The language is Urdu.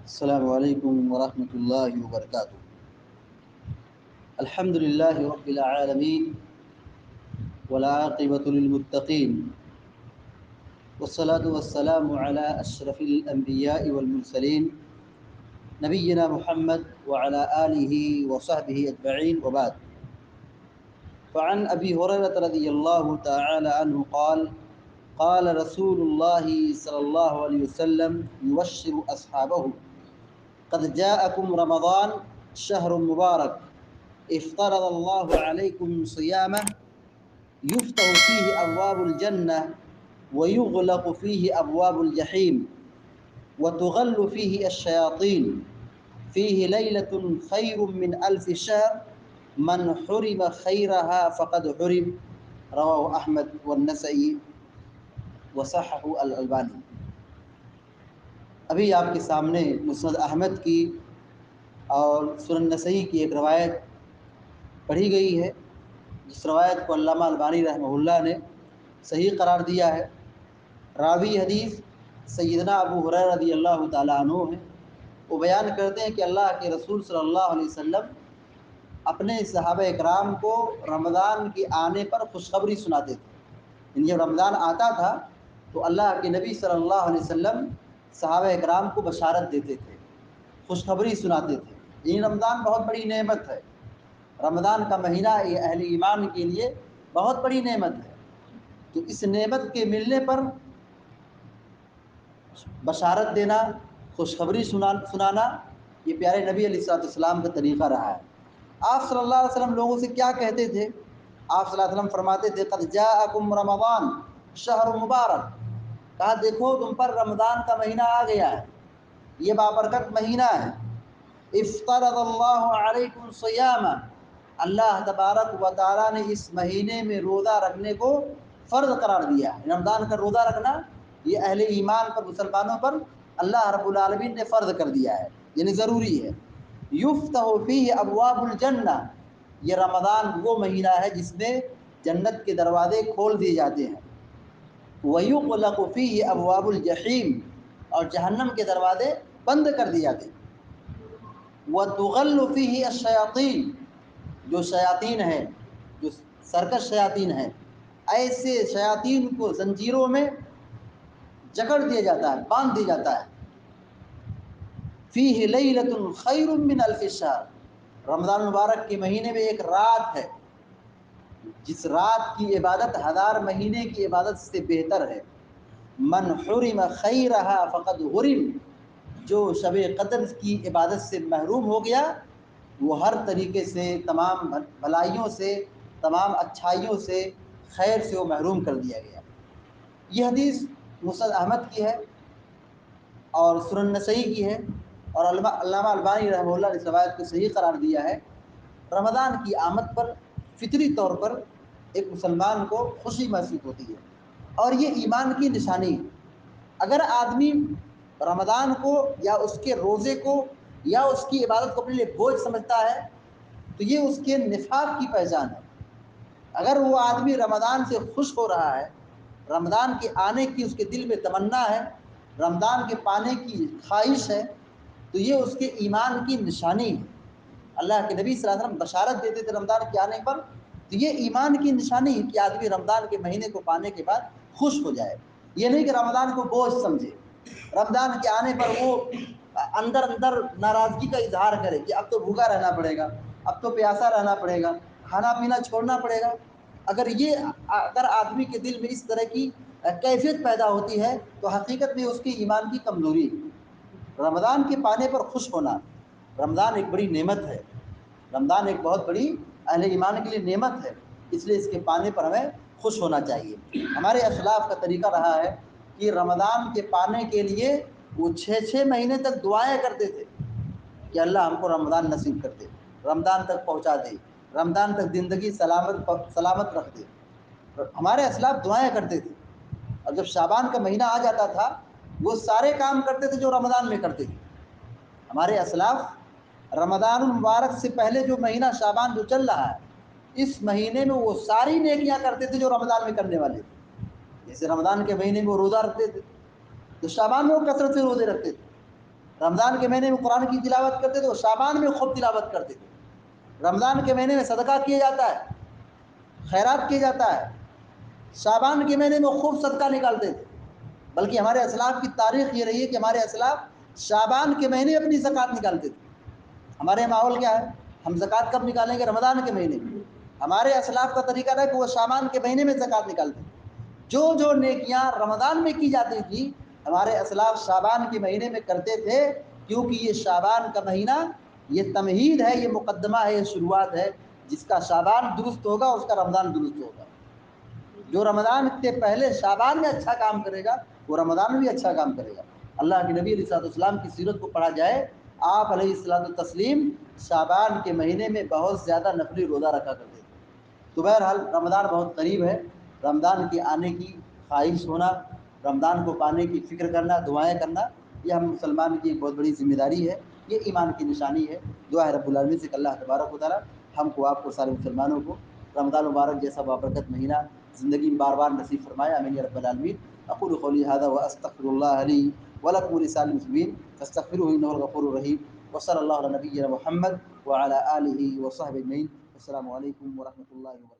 السلام علیکم ورحمۃ اللہ وبرکاتہ۔ الحمد للہ رب العالمین والعاقبۃ للمتقین والصلاة والسلام علی اشرف الانبیاء والمرسلین نبینا محمد وعلی آلہ وصحبہ اجمعین وبعد۔ فعن ابی ہریرہ رضی اللہ تعالی عنہ قال قال رسول اللہ صلی اللہ علیہ وسلم یبشر اصحابہ قد جاءكم رمضان شهر مبارك افترض الله عليكم صيامه يفتح فيه أبواب الجنة ويغلق فيه أبواب الجحيم وتغل فيه الشياطين فيه ليلة خير من 1000 شهر من حرم خيرها فقد حرم رواه أحمد والنسائي وصححه الألباني۔ ابھی آپ کے سامنے مسند احمد کی اور سنن نسائی کی ایک روایت پڑھی گئی ہے، جس روایت کو علامہ البانی رحمہ اللہ نے صحیح قرار دیا ہے۔ راوی حدیث سیدنا ابو ہریرہ رضی اللہ تعالیٰ عنہ ہیں۔ وہ بیان کرتے ہیں کہ اللہ کے رسول صلی اللہ علیہ وسلم اپنے صحابہ اکرام کو رمضان کے آنے پر خوشخبری سناتے تھے۔ یعنی جب رمضان آتا تھا تو اللہ کے نبی صلی اللہ علیہ وسلم صحابہ اکرام کو بشارت دیتے تھے، خوشخبری سناتے تھے۔ یہ رمضان بہت بڑی نعمت ہے۔ رمضان کا مہینہ یہ اہل ایمان کے لیے بہت بڑی نعمت ہے۔ تو اس نعمت کے ملنے پر بشارت دینا، خوشخبری سنانا، یہ پیارے نبی علیہ السلام کا طریقہ رہا ہے۔ آپ صلی اللہ علیہ وسلم لوگوں سے کیا کہتے تھے؟ آپ صلی اللہ علیہ وسلم فرماتے تھے قد جاءکم رمضان شہر مبارک، کہا دیکھو تم پر رمضان کا مہینہ آ گیا ہے، یہ بابرکت مہینہ ہے۔ افترض اللہ علیکم صیامہ، اللہ تبارک و تعالیٰ نے اس مہینے میں روزہ رکھنے کو فرض قرار دیا ہے۔ رمضان کا روزہ رکھنا یہ اہل ایمان پر، مسلمانوں پر اللہ رب العالمین نے فرض کر دیا ہے، یعنی ضروری ہے۔ یفتح فیہ ابواب الجنہ، یہ رمضان وہ مہینہ ہے جس میں جنت کے دروازے کھول دیے جاتے ہیں۔ وَيُغْلَقُ فِيهِ أَبْوَابُ الْجَحِيمِ، اور جہنم کے دروازے بند کر دیے جاتے ہیں۔ وَتُغَلُّ فِيهِ الشَّيَاطِينُ، جو شیاطین ہیں، جو سرکش شیاطین ہیں، ایسے شیاطین کو زنجیروں میں جکڑ دیا جاتا ہے، باندھ دیا جاتا ہے۔ فِيهِ لَيْلَةٌ خَيْرٌ مِّنْ أَلْفِ شَهْرٍ، رمضان مبارک کے مہینے میں ایک رات ہے جس رات کی عبادت 1000 مہینے کی عبادت سے بہتر ہے۔ من حرم خیرہا فقد حرم، جو شب قدر کی عبادت سے محروم ہو گیا وہ ہر طریقے سے، تمام بھلائیوں سے، تمام اچھائیوں سے، خیر سے وہ محروم کر دیا گیا۔ یہ حدیث مسند احمد کی ہے اور سنن نسائی کی ہے، اور علامہ البانی رحمہ اللہ نے اس روایت کو صحیح قرار دیا ہے۔ رمضان کی آمد پر فطری طور پر ایک مسلمان کو خوشی محسوس ہوتی ہے، اور یہ ایمان کی نشانی ہے۔ اگر آدمی رمضان کو یا اس کے روزے کو یا اس کی عبادت کو اپنے لیے بوجھ سمجھتا ہے تو یہ اس کے نفاق کی پہچان ہے۔ اگر وہ آدمی رمضان سے خوش ہو رہا ہے، رمضان کے آنے کی اس کے دل میں تمنا ہے، رمضان کے پانے کی خواہش ہے، تو یہ اس کے ایمان کی نشانی ہے۔ اللہ کے نبی صلی اللہ علیہ وسلم بشارت دیتے تھے رمضان کے آنے پر، تو یہ ایمان کی نشانی ہے کہ آدمی رمضان کے مہینے کو پانے کے بعد خوش ہو جائے۔ یہ نہیں کہ رمضان کو بوجھ سمجھے، رمضان کے آنے پر وہ اندر ناراضگی کا اظہار کرے کہ اب تو بھوکا رہنا پڑے گا، اب تو پیاسا رہنا پڑے گا، کھانا پینا چھوڑنا پڑے گا۔ اگر آدمی کے دل میں اس طرح کی کیفیت پیدا ہوتی ہے تو حقیقت میں اس کی ایمان کی کمزوری ہے۔ رمضان کے پانے پر خوش ہونا، رمضان ایک بڑی نعمت ہے، رمضان ایک بہت بڑی اہل ایمان کے لیے نعمت ہے، اس لیے اس کے پانے پر ہمیں خوش ہونا چاہیے۔ ہمارے اسلاف کا طریقہ رہا ہے کہ رمضان کے پانے کے لیے وہ 6 مہینے تک دعائیں کرتے تھے کہ اللہ ہم کو رمضان نصیب کر دے، رمضان تک پہنچا دے، رمضان تک زندگی سلامت رکھ دے۔ ہمارے اسلاف دعائیں کرتے تھے، اور جب شعبان کا مہینہ آ جاتا تھا وہ سارے کام کرتے تھے جو رمضان میں کرتے تھے۔ ہمارے اسلاف رمضان المبارک سے پہلے جو مہینہ شعبان جو چل رہا ہے، اس مہینے میں وہ ساری نیکیاں کرتے تھے جو رمضان میں کرنے والے تھے۔ جیسے رمضان کے مہینے میں وہ روزہ رکھتے تھے تو شعبان میں وہ کثرت سے روزے رکھتے تھے، رمضان کے مہینے میں قرآن کی تلاوت کرتے تھے، شعبان میں خوب تلاوت کرتے تھے۔ رمضان کے مہینے میں صدقہ کیا جاتا ہے، خیرات کیا جاتا ہے، شعبان کے مہینے میں خوب صدقہ نکالتے تھے۔ بلکہ ہمارے اسلاف کی تاریخ یہ رہی ہے کہ ہمارے اسلاف شعبان کے مہینے اپنی زکوٰۃ نکالتے تھے۔ ہمارے ماحول کیا ہے، ہم زکوٰۃ کب نکالیں گے؟ رمضان کے مہینے میں۔ ہمارے اسلاف کا طریقہ تھا کہ وہ شعبان کے مہینے میں زکوٰۃ نکالتے تھے۔ جو نیکیاں رمضان میں کی جاتی تھی ہمارے اسلاف شعبان کے مہینے میں کرتے تھے، کیونکہ یہ شعبان کا مہینہ یہ تمہید ہے، یہ مقدمہ ہے، یہ شروعات ہے۔ جس کا شعبان درست ہوگا اس کا رمضان درست ہوگا۔ جو رمضان سے پہلے شعبان میں اچھا کام کرے گا وہ رمضان میں بھی اچھا کام کرے گا۔ اللہ کے نبی علیہ الصلوۃ والسلام کی سیرت کو پڑھا جائے، آپ علیہ الصلوۃ والتسلیم شعبان کے مہینے میں بہت زیادہ نفلی روزہ رکھا کرتے تھے۔ تو بہرحال رمضان بہت قریب ہے، رمضان کے آنے کی خواہش ہونا، رمضان کو پانے کی فکر کرنا، دعائیں کرنا، یہ ہم مسلمان کی ایک بہت بڑی ذمہ داری ہے، یہ ایمان کی نشانی ہے۔ دعا ہے رب العالمین سے کہ اللہ تبارک و تعالیٰ ہم کو، آپ کو، سارے مسلمانوں کو رمضان مبارک جیسا بابرکت مہینہ زندگی میں بار بار نصیب فرمائے، آمین یا رب العالمین۔ اقول قولی ھذا واستغفر اللہ لی ولکم ولسائر المسلمین فاستغفروہ انہ الغفور الرحیم، وصلی اللہ علی نبینا محمد وعلی آلہ وصحبہ اجمعین۔ السلام علیکم ورحمۃ اللہ وبرکاتہ۔